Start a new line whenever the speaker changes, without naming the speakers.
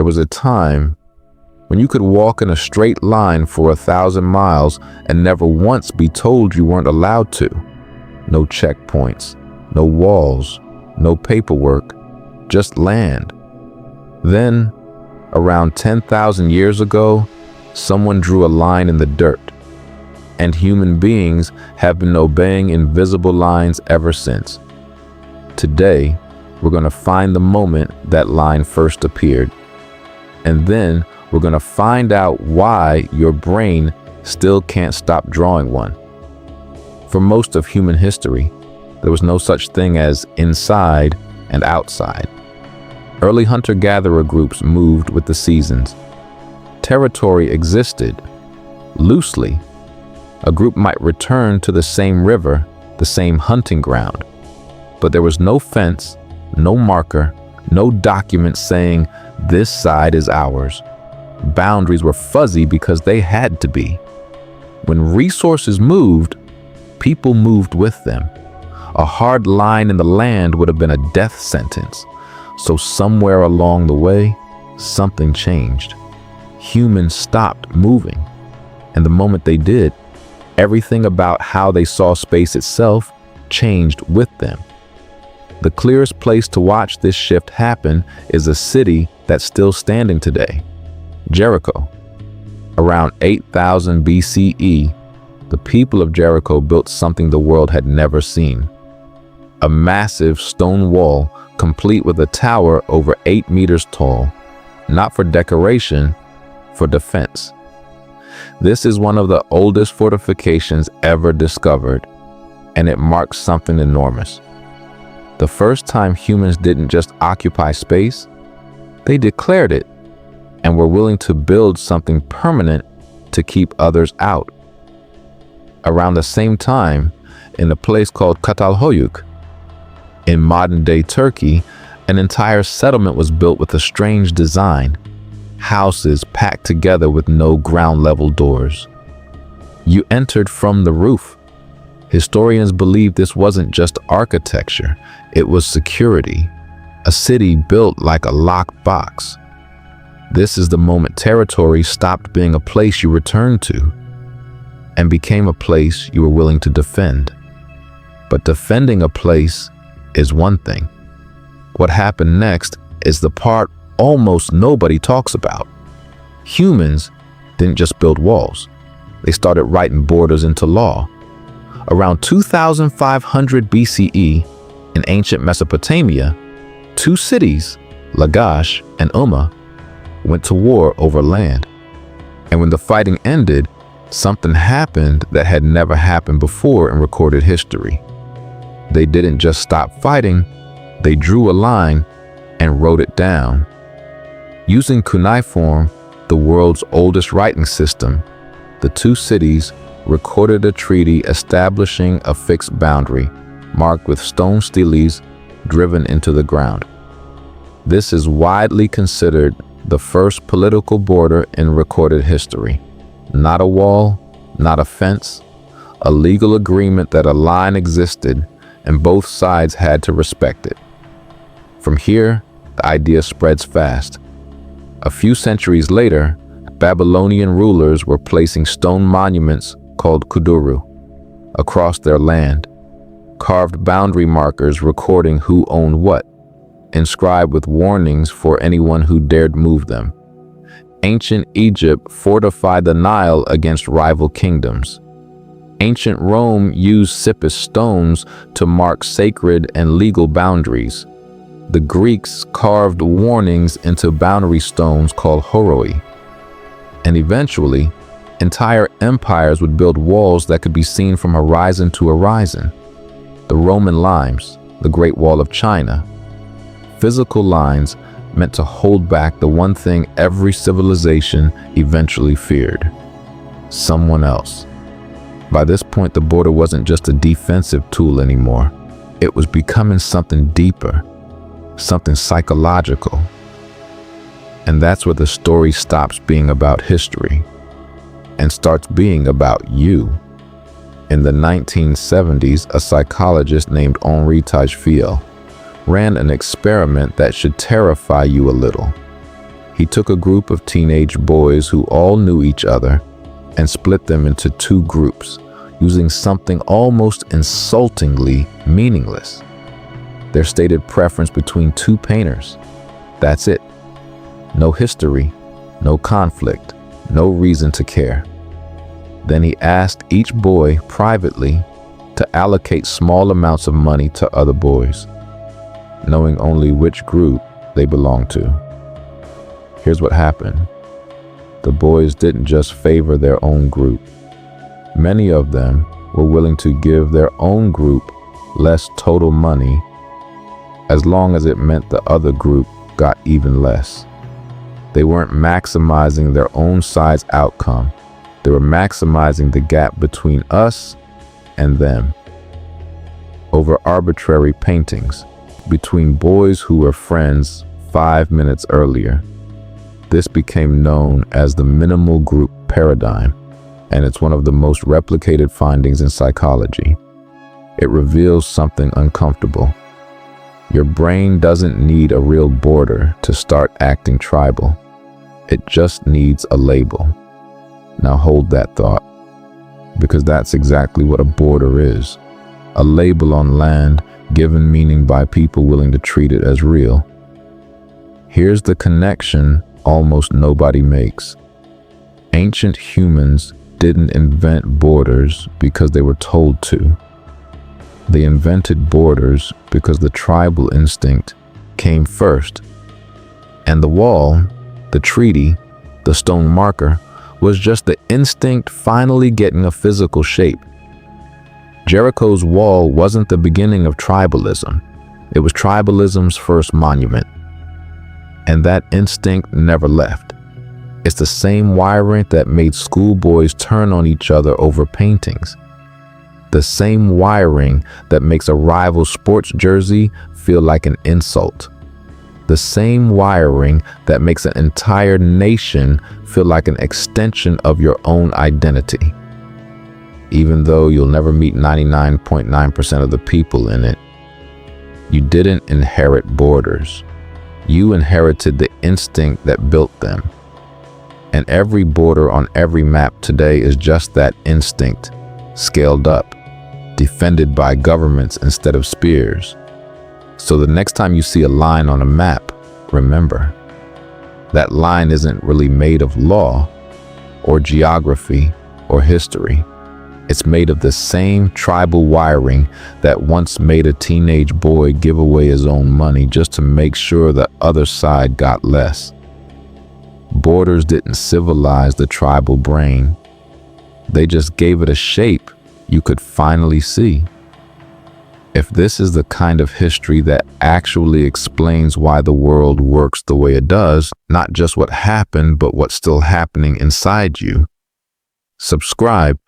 There was a time when you could walk in a straight line for 1,000 miles and never once be told you weren't allowed to. No checkpoints, no walls, no paperwork, just land. Then, around 10,000 years ago, someone drew a line in the dirt, and human beings have been obeying invisible lines ever since. Today, we're going to find the moment that line first appeared, and then we're going to find out why your brain still can't stop drawing one. For most of human history, there was no such thing as inside and outside. Early hunter-gatherer groups moved with the seasons. Territory existed loosely. A group might return to the same river, the same hunting ground, but there was no fence, no marker, no document saying this side is ours. Boundaries were fuzzy because they had to be. When resources moved, people moved with them. A hard line in the land would have been a death sentence. So somewhere along the way, something changed. Humans stopped moving. And the moment they did, everything about how they saw space itself changed with them. The clearest place to watch this shift happen is a city that's still standing today, Jericho. Around 8000 BCE, the people of Jericho built something the world had never seen. A massive stone wall complete with a tower over 8 meters tall, not for decoration, for defense. This is one of the oldest fortifications ever discovered, and it marks something enormous. The first time humans didn't just occupy space, they declared it and were willing to build something permanent to keep others out. Around the same time, in a place called Catalhoyuk, in modern-day Turkey, an entire settlement was built with a strange design. Houses packed together with no ground-level doors. You entered from the roof. Historians believe this wasn't just architecture, it was security. A city built like a locked box. This is the moment territory stopped being a place you returned to and became a place you were willing to defend. But defending a place is one thing. What happened next is the part almost nobody talks about. Humans didn't just build walls. They started writing borders into law. Around 2500 BCE, in ancient Mesopotamia, 2 cities, Lagash and Umma, went to war over land. And when the fighting ended, something happened that had never happened before in recorded history. They didn't just stop fighting, they drew a line and wrote it down. Using cuneiform, the world's oldest writing system, the 2 cities recorded a treaty establishing a fixed boundary, marked with stone steles driven into the ground. This is widely considered the first political border in recorded history. Not a wall, not a fence, a legal agreement that a line existed and both sides had to respect it. From here, the idea spreads fast. A few centuries later, Babylonian rulers were placing stone monuments called kuduru across their land, carved boundary markers recording who owned what, inscribed with warnings for anyone who dared move them. Ancient Egypt fortified the Nile against rival kingdoms. Ancient Rome used Cypress stones to mark sacred and legal boundaries. The Greeks carved warnings into boundary stones called horoi. And eventually, entire empires would build walls that could be seen from horizon to horizon. The Roman limes, the Great Wall of China. Physical lines meant to hold back the one thing every civilization eventually feared: someone else. By this point, the border wasn't just a defensive tool anymore. It was becoming something deeper, something psychological. And that's where the story stops being about history and starts being about you. In the 1970s, a psychologist named Henri Tajfiel ran an experiment that should terrify you a little. He took a group of teenage boys who all knew each other and split them into two groups, using something almost insultingly meaningless. Their stated preference between two painters. That's it. No history, no conflict, no reason to care. Then he asked each boy privately to allocate small amounts of money to other boys, knowing only which group they belonged to. Here's what happened. The boys didn't just favor their own group. Many of them were willing to give their own group less total money as long as it meant the other group got even less. They weren't maximizing their own side's outcome. They were maximizing the gap between us and them. Over arbitrary paintings between boys who were friends 5 minutes earlier. This became known as the minimal group paradigm, and it's one of the most replicated findings in psychology. It reveals something uncomfortable. Your brain doesn't need a real border to start acting tribal. It just needs a label. Now hold that thought, because that's exactly what a border is. A label on land given meaning by people willing to treat it as real. Here's the connection almost nobody makes. Ancient humans didn't invent borders because they were told to. They invented borders because the tribal instinct came first. And the wall, the treaty, the stone marker, was just the instinct finally getting a physical shape. Jericho's wall wasn't the beginning of tribalism. It was tribalism's first monument. And that instinct never left. It's the same wiring that made schoolboys turn on each other over paintings. The same wiring that makes a rival sports jersey feel like an insult. The same wiring that makes an entire nation feel like an extension of your own identity. Even though you'll never meet 99.9% of the people in it, you didn't inherit borders. You inherited the instinct that built them. And every border on every map today is just that instinct, scaled up, defended by governments instead of spears. So the next time you see a line on a map, remember, that line isn't really made of law or geography or history. It's made of the same tribal wiring that once made a teenage boy give away his own money just to make sure the other side got less. Borders didn't civilize the tribal brain. They just gave it a shape you could finally see. If this is the kind of history that actually explains why the world works the way it does, not just what happened, but what's still happening inside you, subscribe